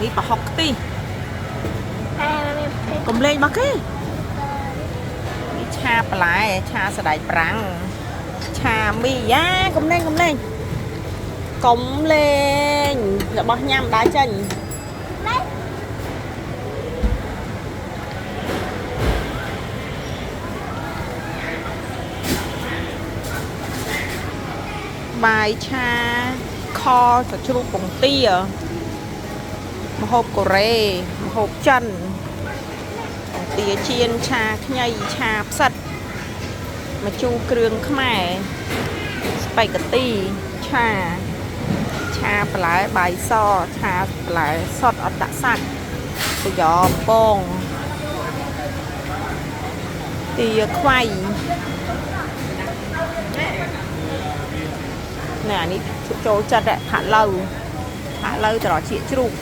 នេះប្រហុកខ្ទិះកុំលេងមកគេនេះឆាបន្លែឆាសណ្តែកប្រាំងឆាមីយ៉ាកុំលេងរបស់ញ៉ាំដើរចេញបាយឆាខសាច់ជ្រូកពងទាម្ហូបកូរ៉េម្ហូបចិនពងទាចៀនឆាខ្ញីឆាផ្សិតម្ជូរគ្រឿងខ្មែរស្ពៃកាទីឆាបន្លែបាយសឆាបន្លែសុតអត់ដាក់សាច់ប្រយោពងទាខ្វៃណែនេះចូលចិត្តហាក់ឡូវត្រជាជ្រូក